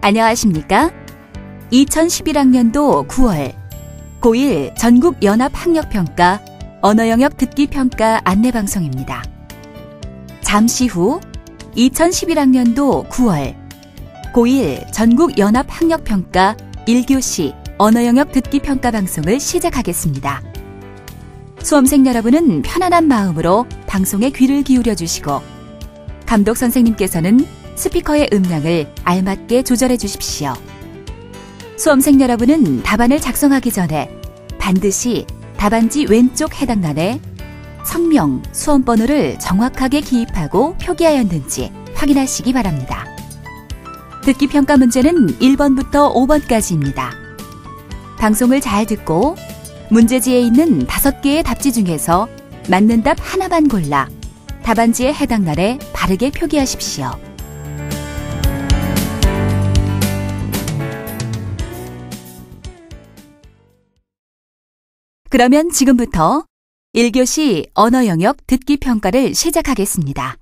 안녕하십니까? 2011학년도 9월 고1 전국연합학력평가 언어영역 듣기평가 안내방송입니다. 잠시 후 2011학년도 9월 고1 전국연합학력평가 1교시 언어영역 듣기평가 방송을 시작하겠습니다. 수험생 여러분은 편안한 마음으로 방송에 귀를 기울여 주시고 감독 선생님께서는 스피커의 음량을 알맞게 조절해 주십시오. 수험생 여러분은 답안을 작성하기 전에 반드시 답안지 왼쪽 해당란에 성명, 수험번호를 정확하게 기입하고 표기하였는지 확인하시기 바랍니다. 듣기평가 문제는 1번부터 5번까지입니다. 방송을 잘 듣고 문제지에 있는 5개의 답지 중에서 맞는 답 하나만 골라 답안지에 해당란에 바르게 표기하십시오. 그러면 지금부터 1교시 언어영역 듣기평가를 시작하겠습니다.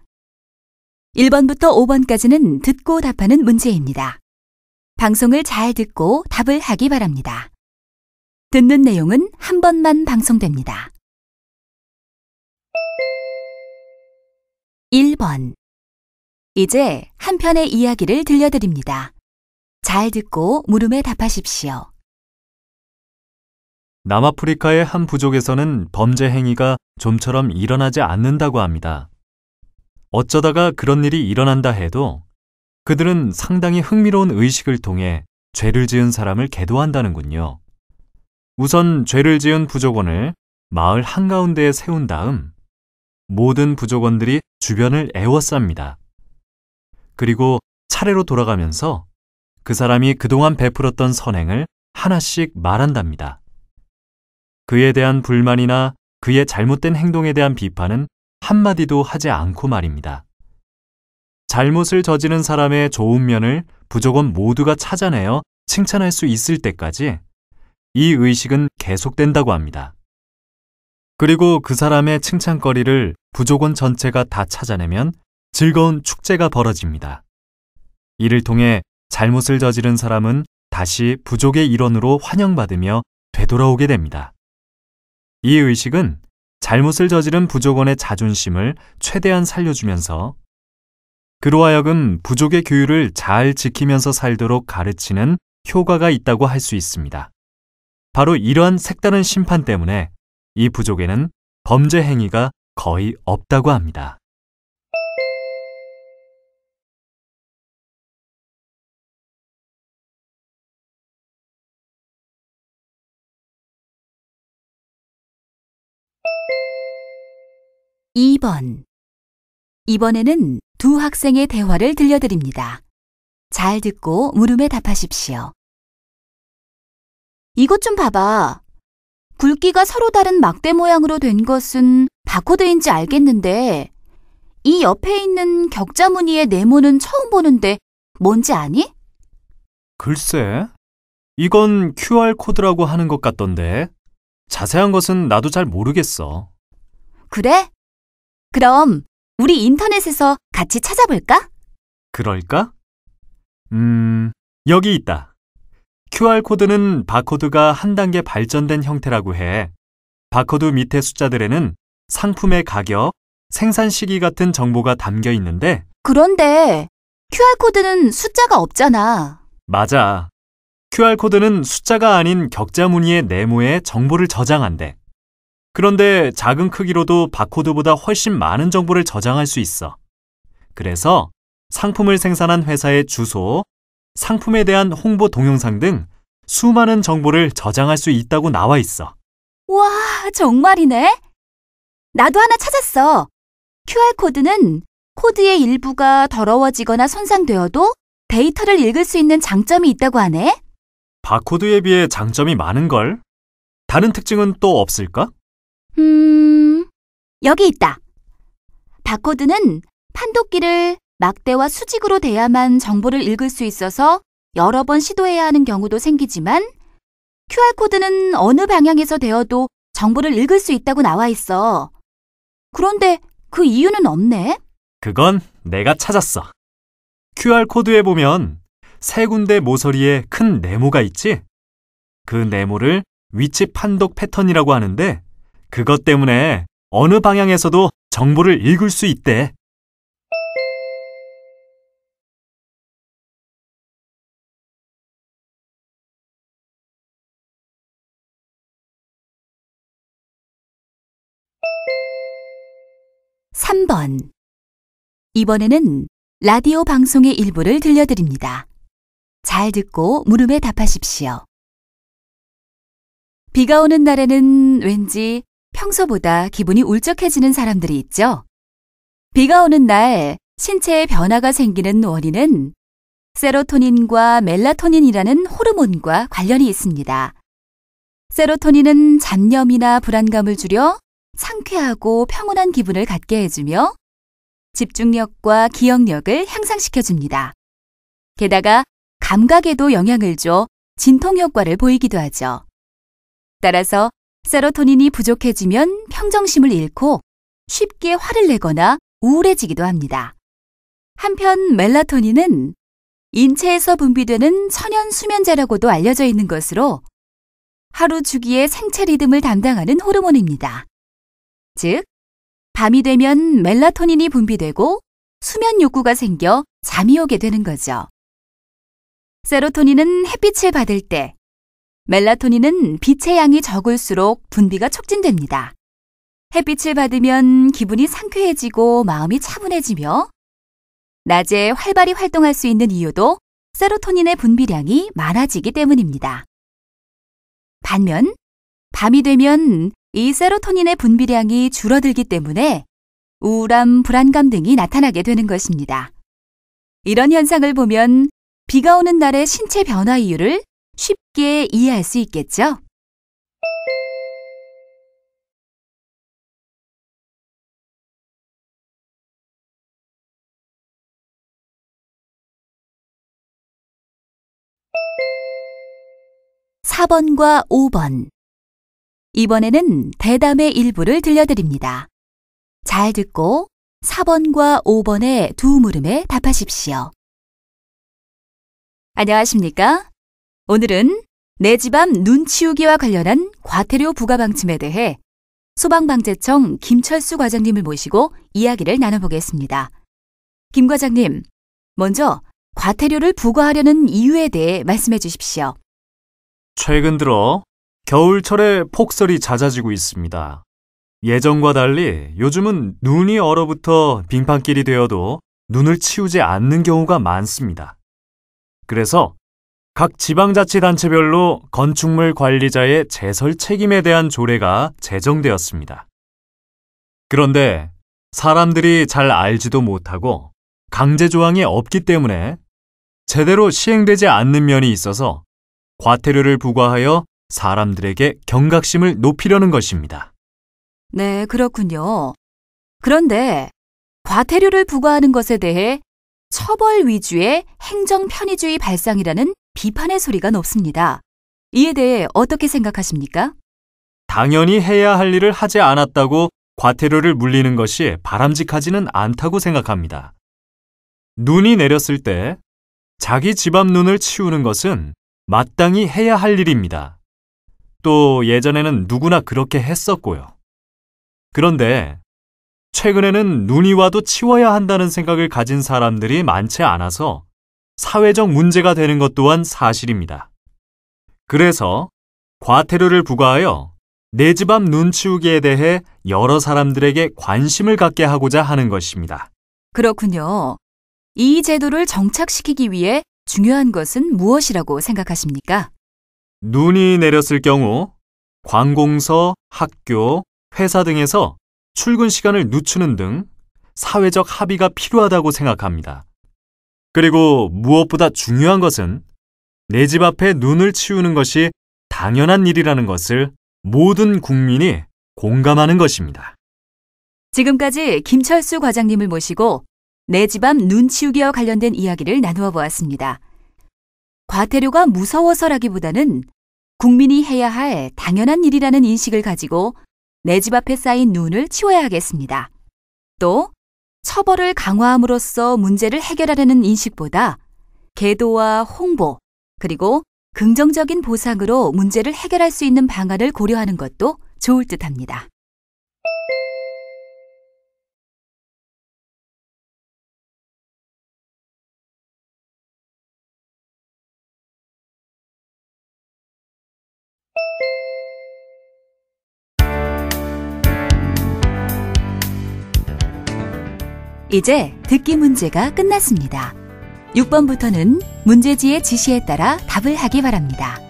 1번부터 5번까지는 듣고 답하는 문제입니다. 방송을 잘 듣고 답을 하기 바랍니다. 듣는 내용은 한 번만 방송됩니다. 1번. 이제 한 편의 이야기를 들려드립니다. 잘 듣고 물음에 답하십시오. 남아프리카의 한 부족에서는 범죄 행위가 좀처럼 일어나지 않는다고 합니다. 어쩌다가 그런 일이 일어난다 해도 그들은 상당히 흥미로운 의식을 통해 죄를 지은 사람을 계도한다는군요. 우선 죄를 지은 부족원을 마을 한가운데에 세운 다음 모든 부족원들이 주변을 에워쌉니다. 그리고 차례로 돌아가면서 그 사람이 그동안 베풀었던 선행을 하나씩 말한답니다. 그에 대한 불만이나 그의 잘못된 행동에 대한 비판은 한마디도 하지 않고 말입니다. 잘못을 저지른 사람의 좋은 면을 부족원 모두가 찾아내어 칭찬할 수 있을 때까지 이 의식은 계속된다고 합니다. 그리고 그 사람의 칭찬거리를 부족원 전체가 다 찾아내면 즐거운 축제가 벌어집니다. 이를 통해 잘못을 저지른 사람은 다시 부족의 일원으로 환영받으며 되돌아오게 됩니다. 이 의식은 잘못을 저지른 부족원의 자존심을 최대한 살려주면서 그로 하여금 부족의 규율을 잘 지키면서 살도록 가르치는 효과가 있다고 할 수 있습니다. 바로 이러한 색다른 심판 때문에 이 부족에는 범죄 행위가 거의 없다고 합니다. 이번에는 두 학생의 대화를 들려드립니다. 잘 듣고 물음에 답하십시오. 이것 좀 봐봐. 굵기가 서로 다른 막대 모양으로 된 것은 바코드인지 알겠는데 이 옆에 있는 격자 무늬의 네모는 처음 보는데 뭔지 아니? 글쎄, 이건 QR코드라고 하는 것 같던데 자세한 것은 나도 잘 모르겠어. 그래? 그럼 우리 인터넷에서 같이 찾아볼까? 그럴까? 여기 있다. QR코드는 바코드가 한 단계 발전된 형태라고 해. 바코드 밑에 숫자들에는 상품의 가격, 생산 시기 같은 정보가 담겨 있는데 그런데 QR코드는 숫자가 없잖아. 맞아. QR코드는 숫자가 아닌 격자 무늬의 네모에 정보를 저장한대. 그런데 작은 크기로도 바코드보다 훨씬 많은 정보를 저장할 수 있어. 그래서 상품을 생산한 회사의 주소, 상품에 대한 홍보 동영상 등 수많은 정보를 저장할 수 있다고 나와 있어. 와, 정말이네. 나도 하나 찾았어. QR코드는 코드의 일부가 더러워지거나 손상되어도 데이터를 읽을 수 있는 장점이 있다고 하네. 바코드에 비해 장점이 많은걸? 다른 특징은 또 없을까? 여기 있다. 바코드는 판독기를 막대와 수직으로 대야만 정보를 읽을 수 있어서 여러 번 시도해야 하는 경우도 생기지만 QR코드는 어느 방향에서 되어도 정보를 읽을 수 있다고 나와 있어. 그런데 그 이유는 없네. 그건 내가 찾았어. QR코드에 보면 세 군데 모서리에 큰 네모가 있지? 그 네모를 위치 판독 패턴이라고 하는데 그것 때문에 어느 방향에서도 정보를 읽을 수 있대. (3번) 이번에는 라디오 방송의 일부를 들려드립니다. 잘 듣고 물음에 답하십시오. 비가 오는 날에는 왠지 평소보다 기분이 울적해지는 사람들이 있죠. 비가 오는 날 신체에 변화가 생기는 원인은 세로토닌과 멜라토닌이라는 호르몬과 관련이 있습니다. 세로토닌은 잡념이나 불안감을 줄여 상쾌하고 평온한 기분을 갖게 해주며 집중력과 기억력을 향상시켜줍니다. 게다가 감각에도 영향을 줘 진통 효과를 보이기도 하죠. 따라서 세로토닌이 부족해지면 평정심을 잃고 쉽게 화를 내거나 우울해지기도 합니다. 한편 멜라토닌은 인체에서 분비되는 천연 수면제라고도 알려져 있는 것으로 하루 주기의 생체 리듬을 담당하는 호르몬입니다. 즉, 밤이 되면 멜라토닌이 분비되고 수면 욕구가 생겨 잠이 오게 되는 거죠. 세로토닌은 햇빛을 받을 때, 멜라토닌은 빛의 양이 적을수록 분비가 촉진됩니다. 햇빛을 받으면 기분이 상쾌해지고 마음이 차분해지며 낮에 활발히 활동할 수 있는 이유도 세로토닌의 분비량이 많아지기 때문입니다. 반면 밤이 되면 이 세로토닌의 분비량이 줄어들기 때문에 우울함, 불안감 등이 나타나게 되는 것입니다. 이런 현상을 보면 비가 오는 날의 신체 변화 이유를 쉽게 이해할 수 있겠죠? (4번과 5번) 이번에는 대담의 일부를 들려드립니다. 잘 듣고 4번과 5번의 두 물음에 답하십시오. 안녕하십니까? 오늘은 내 집 앞 눈 치우기와 관련한 과태료 부과 방침에 대해 소방방재청 김철수 과장님을 모시고 이야기를 나눠보겠습니다. 김 과장님, 먼저 과태료를 부과하려는 이유에 대해 말씀해 주십시오. 최근 들어 겨울철에 폭설이 잦아지고 있습니다. 예전과 달리 요즘은 눈이 얼어붙어 빙판길이 되어도 눈을 치우지 않는 경우가 많습니다. 그래서 각 지방자치단체별로 건축물 관리자의 제설 책임에 대한 조례가 제정되었습니다. 그런데 사람들이 잘 알지도 못하고 강제 조항이 없기 때문에 제대로 시행되지 않는 면이 있어서 과태료를 부과하여 사람들에게 경각심을 높이려는 것입니다. 네, 그렇군요. 그런데 과태료를 부과하는 것에 대해 처벌 위주의 행정 편의주의 발상이라는 비판의 소리가 높습니다. 이에 대해 어떻게 생각하십니까? 당연히 해야 할 일을 하지 않았다고 과태료를 물리는 것이 바람직하지는 않다고 생각합니다. 눈이 내렸을 때 자기 집 앞 눈을 치우는 것은 마땅히 해야 할 일입니다. 또 예전에는 누구나 그렇게 했었고요. 그런데 최근에는 눈이 와도 치워야 한다는 생각을 가진 사람들이 많지 않아서 사회적 문제가 되는 것 또한 사실입니다. 그래서 과태료를 부과하여 내 집 앞 눈 치우기에 대해 여러 사람들에게 관심을 갖게 하고자 하는 것입니다. 그렇군요. 이 제도를 정착시키기 위해 중요한 것은 무엇이라고 생각하십니까? 눈이 내렸을 경우 관공서, 학교, 회사 등에서 출근 시간을 늦추는 등 사회적 합의가 필요하다고 생각합니다. 그리고 무엇보다 중요한 것은 내 집 앞에 눈을 치우는 것이 당연한 일이라는 것을 모든 국민이 공감하는 것입니다. 지금까지 김철수 과장님을 모시고 내 집 앞 눈 치우기와 관련된 이야기를 나누어 보았습니다. 과태료가 무서워서라기보다는 국민이 해야 할 당연한 일이라는 인식을 가지고 내 집 앞에 쌓인 눈을 치워야 하겠습니다. 또 처벌을 강화함으로써 문제를 해결하려는 인식보다 계도와 홍보, 그리고 긍정적인 보상으로 문제를 해결할 수 있는 방안을 고려하는 것도 좋을 듯합니다. 이제 듣기 문제가 끝났습니다. 6번부터는 문제지의 지시에 따라 답을 하기 바랍니다.